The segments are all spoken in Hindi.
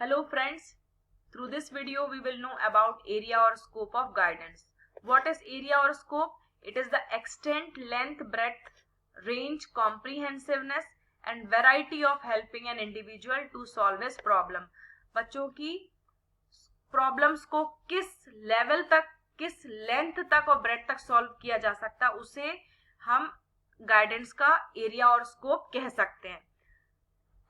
Hello friends, through this video we will know about area or scope of guidance. What is area or scope? It is the extent, length, breadth, range, comprehensiveness and variety of helping an individual to solve his problem. बच्चों की प्रॉब्लम्स को किस लेवल तक, किस लेंथ तक और ब्रेड तक सॉल्व किया जा सकता है उसे हम गाइडेंस का एरिया और स्कोप कह सकते हैं.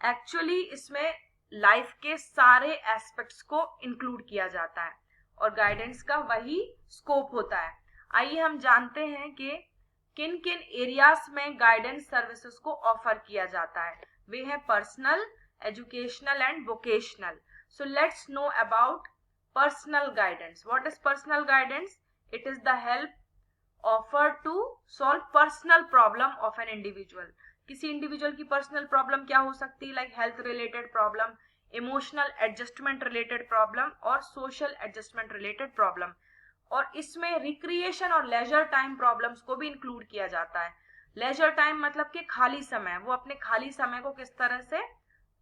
एक्चुअली इसमें लाइफ के सारे एस्पेक्ट्स को इंक्लूड किया जाता है और गाइडेंस का वही स्कोप होता है. आइए हम जानते हैं कि किन किन एरियाज में गाइडेंस सर्विसेज को ऑफर किया जाता है. वे हैं personal, educational and vocational. So let's know about personal guidance. What is personal guidance? It is the help offered to solve personal problem of an individual. किसी इंडिविजुअल की पर्सनल प्रॉब्लम क्या हो सकती है? Like health related problem, emotional adjustment related problem और सोशल एडजस्टमेंट रिलेटेड प्रॉब्लम. और इसमें रिक्रिएशन और लेजर टाइम प्रॉब्लम्स को भी इंक्लूड किया जाता है. लेजर टाइम मतलब कि खाली समय, वो अपने खाली समय को किस तरह से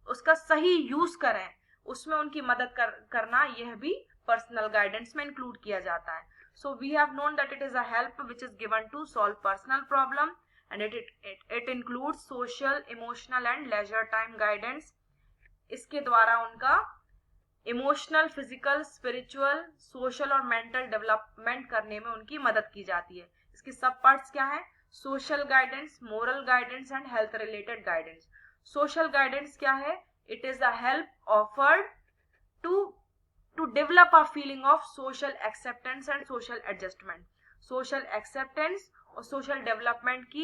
उसका सही यूज करें, उसमें उनकी मदद करना, यह भी पर्सनल गाइडेंस में इंक्लूड किया जाता है. So we have known that it is a help which is given to solve personal problem and it includes social, emotional and leisure time guidance. इसके द्वारा उनका इमोशनल, फिजिकल, स्पिरिचुअल, सोशल और मेंटल डेवलपमेंट करने में उनकी मदद की जाती है. इसकी सब पार्ट्स क्या है? Social guidance, moral guidance and health related guidance. Social guidance क्या है? It is the help offered to develop a feeling of social acceptance and social adjustment. Social acceptance और सोशल डेवलपमेंट की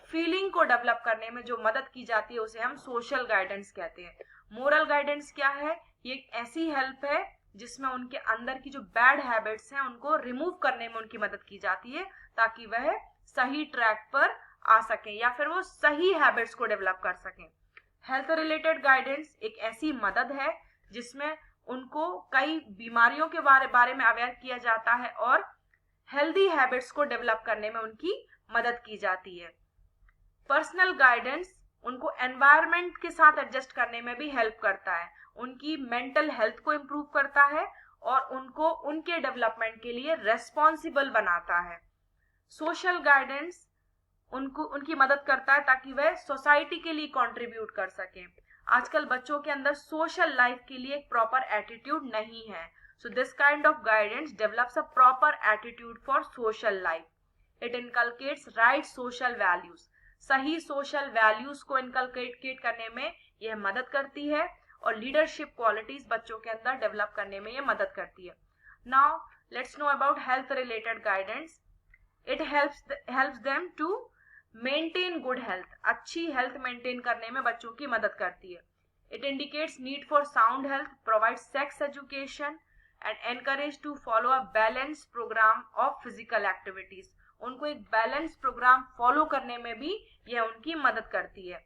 फीलिंग को डेवलप करने में जो मदद की जाती है उसे हम सोशल गाइडेंस कहते हैं. मोरल गाइडेंस क्या है? ये एक ऐसी हेल्प है जिसमें उनके अंदर की जो बैड हैबिट्स हैं उनको रिमूव करने में उनकी मदद की जाती है ताकि वह सही ट्रैक पर आ सके या फिर वो सही हैबिट्स को डेवलप कर सकें. हेल्थ रिलेटेड गाइडेंस एक ऐसी मदद है जिसमें उनको कई बीमारियों के बारे में अवेयर किया जाता है और हेल्दी हैबिट्स को डेवलप करने में उनकी मदद की जाती है. पर्सनल गाइडेंस उनको एनवायरनमेंट के साथ एडजस्ट करने में भी हेल्प करता है, उनकी मेंटल हेल्थ को इम्प्रूव करता है और उनको उनके डेवलपमेंट के लिए रेस्पॉन्सिबल बनाता है. सोशल गाइडेंस उनको उनकी मदद करता है ताकि वह सोसाइटी के लिए कंट्रीब्यूट कर सकें. आजकल बच्चों के अंदर सोशल लाइफ के लिए एक प्रॉपर एटीट्यूड नहीं है. So this kind of guidance develops a proper attitude for social life. It inculcates right social values. सही social values को inculcate करने में यह मदद करती है और leadership qualities बच्चों के अंदर develop करने में यह मदद करती है. Now let's know about health related guidance. It helps them to maintain good health. अच्छी health maintain करने में बच्चों की मदद करती है. It indicates need for sound health, provides sex education and encourage to follow a balanced program of physical activities. उनको एक बैलेंस प्रोग्राम फॉलो करने में भी यह उनकी मदद करती है.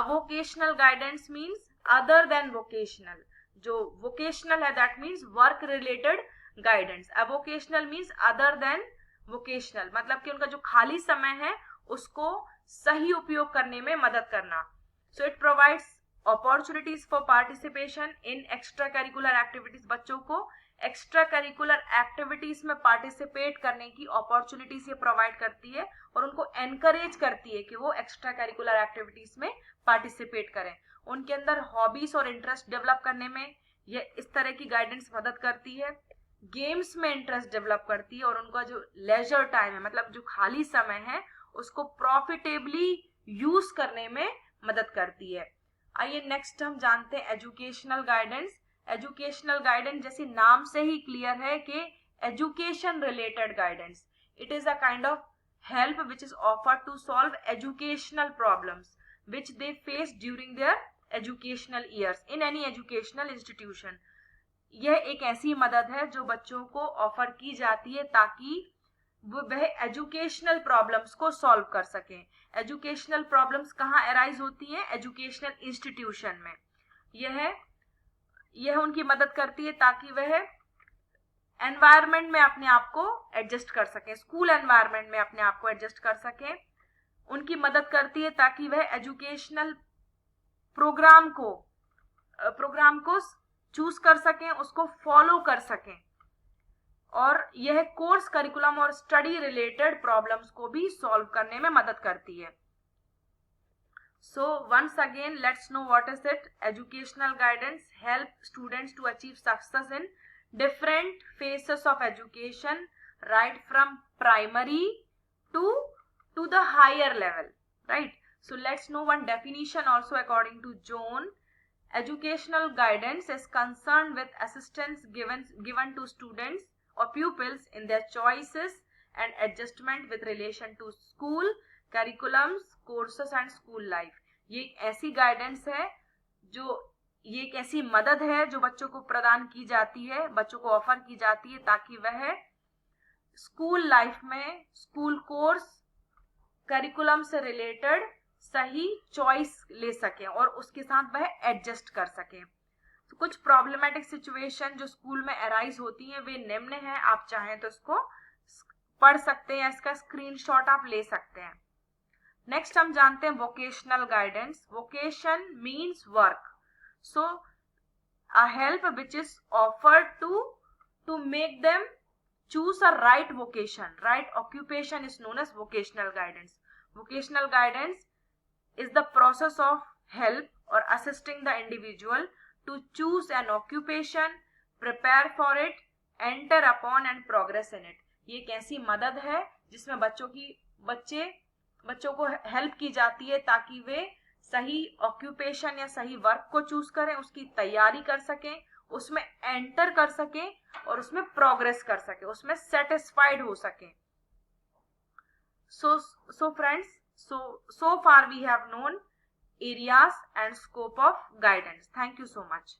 Vocational guidance means other than vocational. जो वोकेशनल है that means work related guidance. Vocational means other than vocational, मतलब कि उनका जो खाली समय है उसको सही उपयोग करने में मदद करना. So it provides opportunities for participation in extra curricular activities. बच्चों को एक्स्ट्रा करिकुलर एक्टिविटीज में पार्टिसिपेट करने की अपॉर्चुनिटीज ये प्रोवाइड करती है और उनको एनकरेज करती है कि वो एक्स्ट्रा करिकुलर एक्टिविटीज में पार्टिसिपेट करें. उनके अंदर हॉबीज और इंटरेस्ट डेवलप करने में ये इस तरह की गाइडेंस मदद करती है. गेम्स में इंटरेस्ट डेवलप करती है और उनका जो लेजर टाइम है, मतलब जो खाली समय है, उसको प्रॉफिटेबली यूज करने में मदद करती है. आइए नेक्स्ट हम जानते हैं एजुकेशनल गाइडेंस. एजुकेशनल गाइडेंस जैसे नाम से ही क्लियर है कि education related guidance. It is a kind of help which is offered to solve educational problems which they face during their educational years in any educational institution. यह एक ऐसी मदद है जो बच्चों को ऑफर की जाती है ताकि वह एजुकेशनल प्रॉब्लम्स को सॉल्व कर सकें. एजुकेशनल प्रॉब्लम्स कहाँ अराइज होती हैं? एजुकेशनल इंस्टीट्यूशन में. यह उनकी मदद करती है ताकि वह एनवायरनमेंट में अपने आप को एडजस्ट कर सकें, स्कूल एनवायरनमेंट में अपने आप को एडजस्ट कर सकें. उनकी मदद करती है ताकि वह एजुकेशनल प्रोग्राम को प्रोग्राम को चूज कर सकें, उसको फॉलो कर सकें, और यह कोर्स करिकुलम और स्टडी रिलेटेड प्रॉब्लम्स को भी सॉल्व करने में मदद करती है. So once again, let's know what is it. Educational guidance help students to achieve success in different phases of education, right from primary to the higher level, right? So let's know one definition also according to John. Educational guidance is concerned with assistance given to students or pupils in their choices and adjustment with relation to school curriculums, courses and school life. ये एक ऐसी गाइडेंस है ये एक ऐसी मदद है जो बच्चों को प्रदान की जाती है, बच्चों को ऑफर की जाती है, ताकि वह स्कूल लाइफ में स्कूल कोर्स करिकुलम से रिलेटेड सही चॉइस ले सके और उसके साथ वह एडजस्ट कर सके. तो कुछ प्रॉब्लमेटिक सिचुएशन जो स्कूल में अराइज होती हैं वे निम्न है. आप चाहें तो इसको पढ़ सकते हैं या इसका स्क्रीनशॉट आप ले सकते हैं. नेक्स्ट हम जानते हैं vocational guidance. Vocation means work, so a help which is offered to make them choose a right vocation, right occupation is known as vocational guidance. Vocational guidance is the process of help or assisting the individual to choose an occupation, prepare for it, enter upon and progress in it. ये एक ऐसी मदद है जिसमें बच्चों को हेल्प की जाती है ताकि वे सही ऑक्यूपेशन या सही वर्क को चूज करें, उसकी तैयारी कर सकें, उसमें एंटर कर सकें और उसमें प्रोग्रेस कर सकें, उसमें सेटिस्फाइड हो सकें. So friends, so far we have known areas and scope of guidance. Thank you so much.